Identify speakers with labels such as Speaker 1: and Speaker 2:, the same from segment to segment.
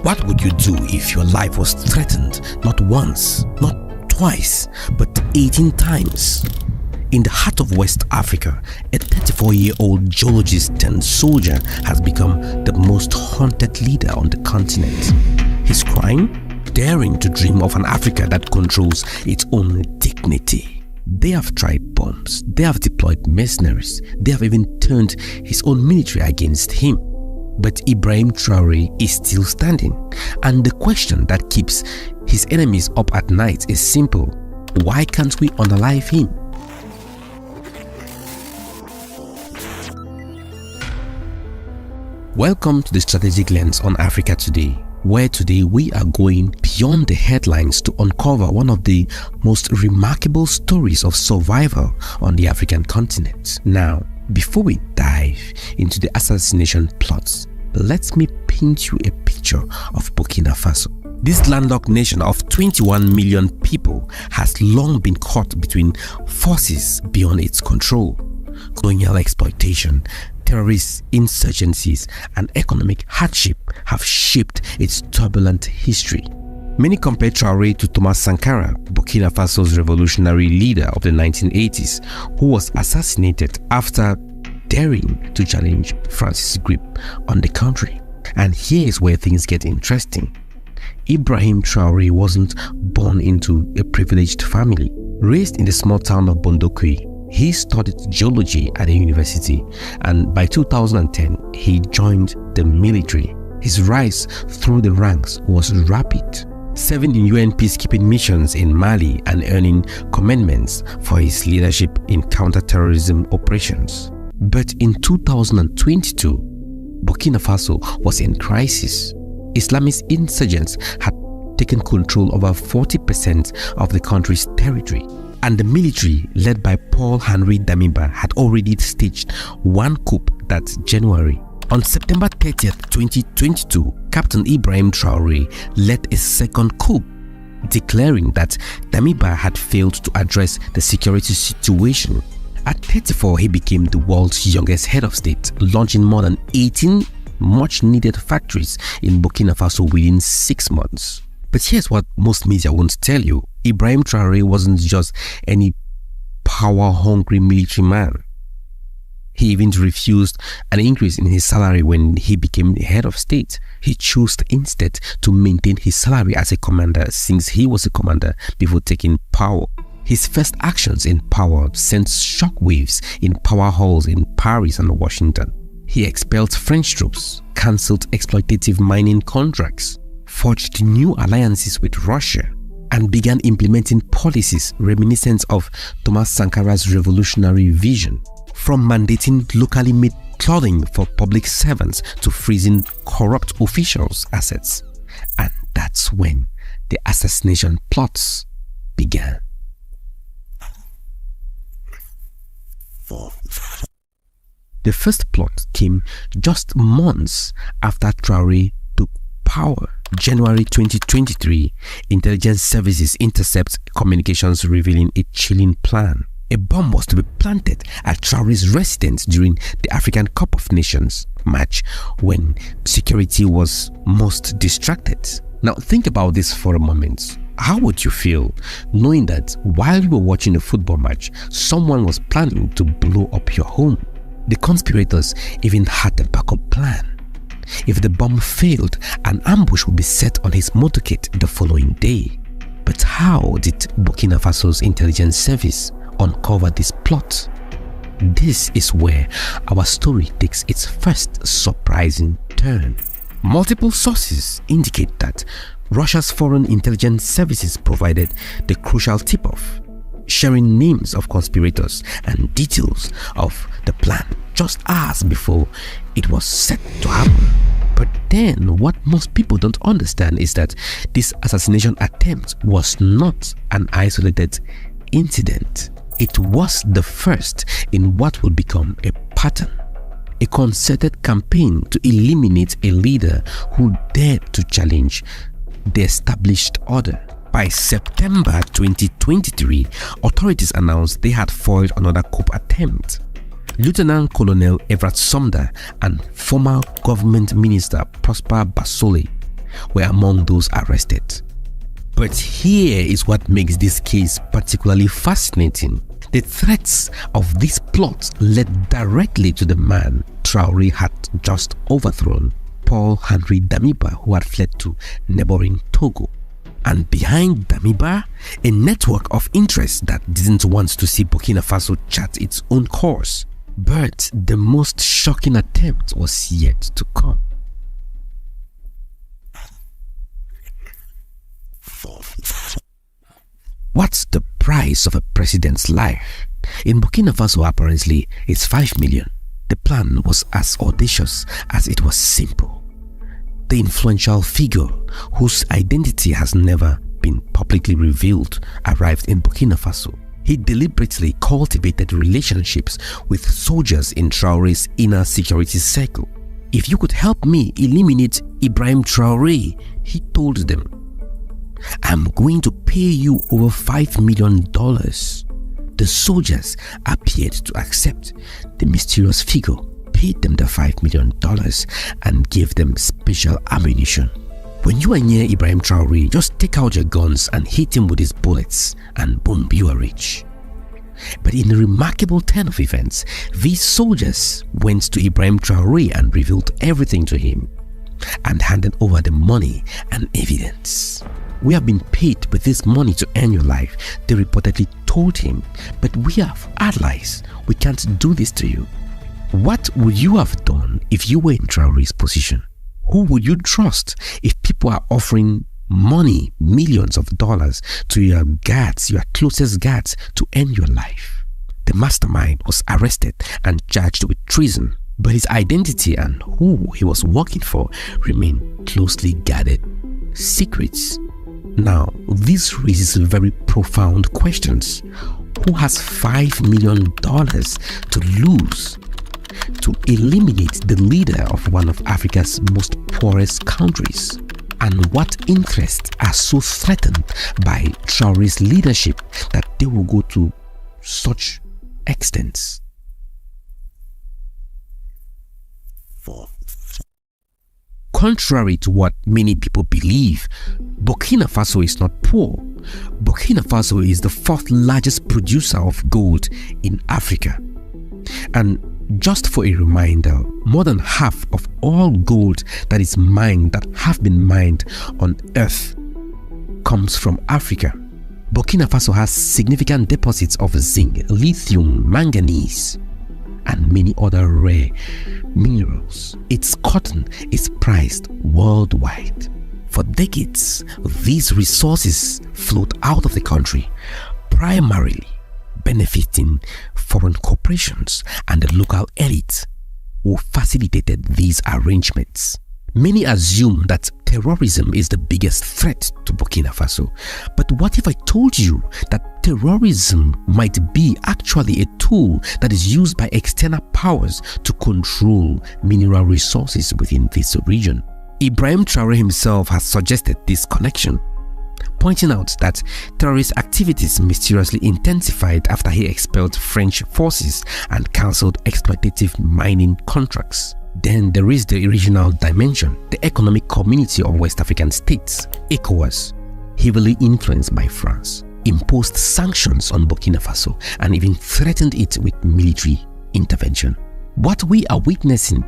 Speaker 1: What would you do if your life was threatened not once, not twice, but 18 times? In the heart of West Africa, a 34-year-old geologist and soldier has become the most haunted leader on the continent. His crime? Daring to dream of an Africa that controls its own dignity. They have tried bombs, they have deployed mercenaries, they have even turned his own military against him. But Ibrahim Traoré is still standing, and the question that keeps his enemies up at night is simple: why can't we unalive him? Welcome to the Strategic Lens on Africa Today, where today we are going beyond the headlines to uncover one of the most remarkable stories of survival on the African continent. Now, before we dive into the assassination plots, let me paint you a picture of Burkina Faso. This landlocked nation of 21 million people has long been caught between forces beyond its control. Colonial exploitation, terrorist insurgencies, and economic hardship have shaped its turbulent history. Many compare Traoré to Thomas Sankara, Burkina Faso's revolutionary leader of the 1980s, who was assassinated after daring to challenge France's grip on the country. And here's where things get interesting. Ibrahim Traoré wasn't born into a privileged family. Raised in the small town of Bondokwe, he studied geology at a university, and by 2010 he joined the military. His rise through the ranks was rapid, serving in UN peacekeeping missions in Mali and earning commendments for his leadership in counter-terrorism operations. But in 2022, Burkina Faso was in crisis. Islamist insurgents had taken control over 40% of the country's territory, and the military, led by Paul-Henri Damiba, had already staged one coup that January. On September 30th, 2022, Captain Ibrahim Traoré led a second coup, declaring that Damiba had failed to address the security situation. At 34, he became the world's youngest head of state, launching more than 18 much-needed factories in Burkina Faso within 6 months. But here's what most media won't tell you. Ibrahim Traoré wasn't just any power-hungry military man. He even refused an increase in his salary when he became the head of state. He chose instead to maintain his salary as a commander, since he was a commander before taking power. His first actions in power sent shockwaves in power halls in Paris and Washington. He expelled French troops, cancelled exploitative mining contracts, forged new alliances with Russia, and began implementing policies reminiscent of Thomas Sankara's revolutionary vision, from mandating locally made clothing for public servants to freezing corrupt officials' assets. And that's when the assassination plots began. The first plot came just months after Traoré took power. January 2023, intelligence services intercept communications revealing a chilling plan. A bomb was to be planted at Traoré's residence during the African Cup of Nations match, when security was most distracted. Now think about this for a moment. How would you feel knowing that while you were watching a football match, someone was planning to blow up your home? The conspirators even had a backup plan. If the bomb failed, an ambush would be set on his motorcade the following day. But how did Burkina Faso's intelligence service uncover this plot? This is where our story takes its first surprising turn. Multiple sources indicate that Russia's foreign intelligence services provided the crucial tip-off, sharing names of conspirators and details of the plan just hours before it was set to happen. But then what most people don't understand is that this assassination attempt was not an isolated incident. It was the first in what would become a pattern, a concerted campaign to eliminate a leader who dared to challenge the established order. By September 2023, authorities announced they had foiled another coup attempt. Lieutenant Colonel Everett Sumner and former government minister Prosper Basole were among those arrested. But here is what makes this case particularly fascinating. The threats of this plot led directly to the man Traoré had just overthrown, Paul-Henri Damiba, who had fled to neighboring Togo. And behind Damiba, a network of interests that didn't want to see Burkina Faso chart its own course. But the most shocking attempt was yet to come. What's the price of a president's life? In Burkina Faso, apparently, it's 5 million. The plan was as audacious as it was simple. The influential figure, whose identity has never been publicly revealed, arrived in Burkina Faso. He deliberately cultivated relationships with soldiers in Traoré's inner security circle. If you could help me eliminate Ibrahim Traoré, he told them, I'm going to pay you over $5 million. The soldiers appeared to accept. The mysterious figure paid them the $5 million and gave them special ammunition. When you are near Ibrahim Traoré, just take out your guns and hit him with his bullets, and boom, you are rich. But in a remarkable turn of events, these soldiers went to Ibrahim Traoré and revealed everything to him and handed over the money and evidence. We have been paid with this money to earn your life, they reportedly told him, but we have allies. We can't do this to you. What would you have done if you were in Traoré's position? Who would you trust if people are offering money, millions of dollars, to your guards, your closest guards, to end your life? The mastermind was arrested and charged with treason, but his identity and who he was working for remain closely guarded secrets. Now, this raises very profound questions. Who has $5 million to lose to eliminate the leader of one of Africa's most poorest countries? And what interests are so threatened by Traoré's leadership that they will go to such extents? Contrary to what many people believe, Burkina Faso is not poor. Burkina Faso is the 4th largest producer of gold in Africa. And just for a reminder, more than half of all gold that is mined, that have been mined on earth, comes from Africa. Burkina Faso has significant deposits of zinc, lithium, manganese, and many other rare minerals. Its cotton is prized worldwide. For decades, these resources flowed out of the country, primarily benefiting foreign corporations and the local elite who facilitated these arrangements. Many assume that terrorism is the biggest threat to Burkina Faso. But what if I told you that terrorism might be actually a tool that is used by external powers to control mineral resources within this region? Ibrahim Traoré himself has suggested this connection, pointing out that terrorist activities mysteriously intensified after he expelled French forces and cancelled exploitative mining contracts. Then there is the regional dimension. The Economic Community of West African States, ECOWAS, heavily influenced by France, imposed sanctions on Burkina Faso and even threatened it with military intervention. What we are witnessing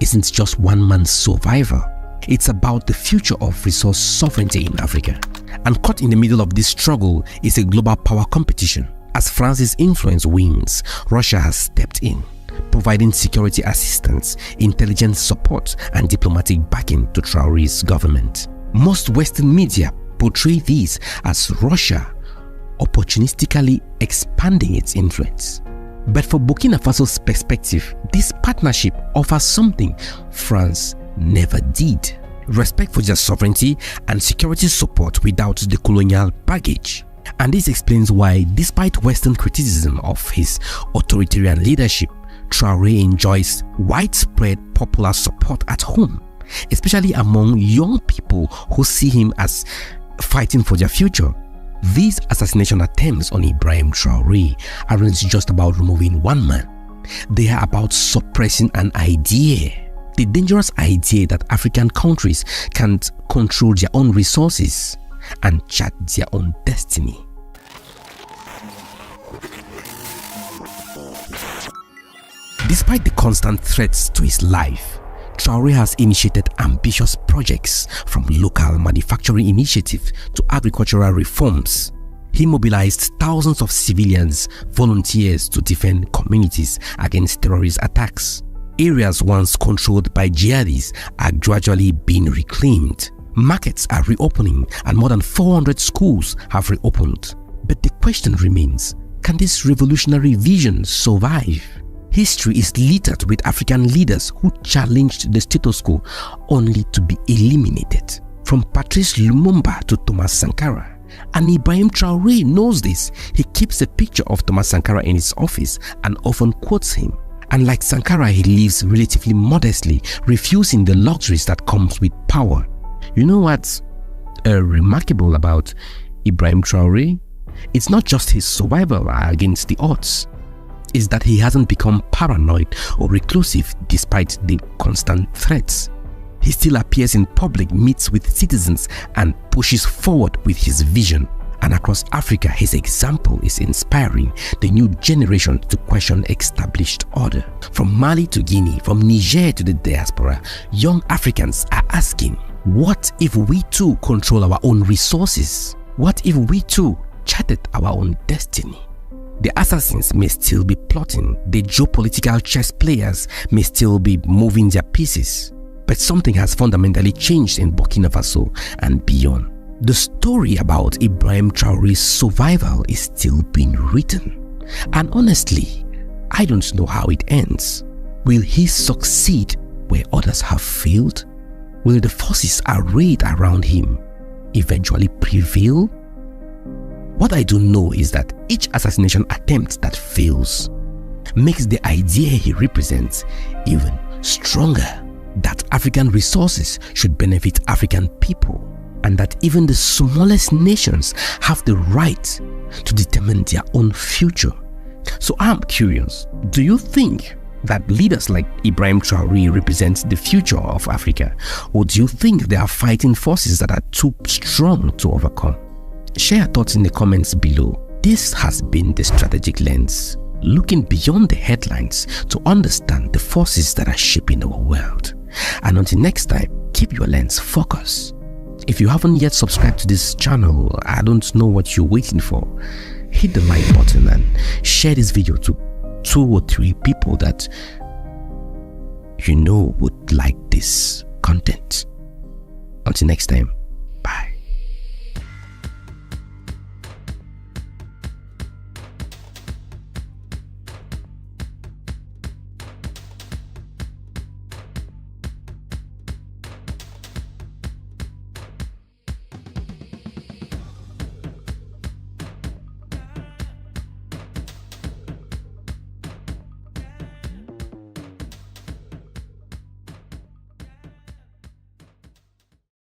Speaker 1: isn't just one man's survival. It's about the future of resource sovereignty in Africa. And caught in the middle of this struggle is a global power competition. As France's influence wanes, Russia has stepped in, providing security assistance, intelligence support, and diplomatic backing to Traoré's government. Most Western media portray this as Russia opportunistically expanding its influence. But for Burkina Faso's perspective, this partnership offers something France never did: respect for their sovereignty and security support without the colonial baggage. And this explains why, despite Western criticism of his authoritarian leadership, Traoré enjoys widespread popular support at home, especially among young people who see him as fighting for their future. These assassination attempts on Ibrahim Traoré aren't just about removing one man. They are about suppressing an idea. The dangerous idea that African countries can't control their own resources and chart their own destiny. Despite the constant threats to his life, Traoré has initiated ambitious projects, from local manufacturing initiatives to agricultural reforms. He mobilized thousands of civilians, volunteers to defend communities against terrorist attacks. Areas once controlled by jihadis are gradually being reclaimed. Markets are reopening and more than 400 schools have reopened. But the question remains, can this revolutionary vision survive? History is littered with African leaders who challenged the status quo only to be eliminated. From Patrice Lumumba to Thomas Sankara. And Ibrahim Traoré knows this. He keeps a picture of Thomas Sankara in his office and often quotes him. And like Sankara, he lives relatively modestly, refusing the luxuries that comes with power. You know what's remarkable about Ibrahim Traoré? It's not just his survival against the odds. Is that he hasn't become paranoid or reclusive despite the constant threats. He still appears in public, meets with citizens and pushes forward with his vision. And across Africa, his example is inspiring the new generation to question established order. From Mali to Guinea, from Niger to the diaspora, young Africans are asking, what if we too control our own resources? What if we too charted our own destiny? The assassins may still be plotting, the geopolitical chess players may still be moving their pieces, but something has fundamentally changed in Burkina Faso and beyond. The story about Ibrahim Traoré's survival is still being written, and honestly, I don't know how it ends. Will he succeed where others have failed? Will the forces arrayed around him eventually prevail? What I do know is that each assassination attempt that fails makes the idea he represents even stronger, that African resources should benefit African people, and that even the smallest nations have the right to determine their own future. So I'm curious, do you think that leaders like Ibrahim Traoré represent the future of Africa, or do you think they are fighting forces that are too strong to overcome? Share your thoughts in the comments below. This has been the Strategic Lens, looking beyond the headlines to understand the forces that are shaping our world. And until next time, keep your lens focused. If you haven't yet subscribed to this channel, I don't know what you're waiting for. Hit the like button and share this video to 2 or 3 people that you know would like this content. Until next time, bye.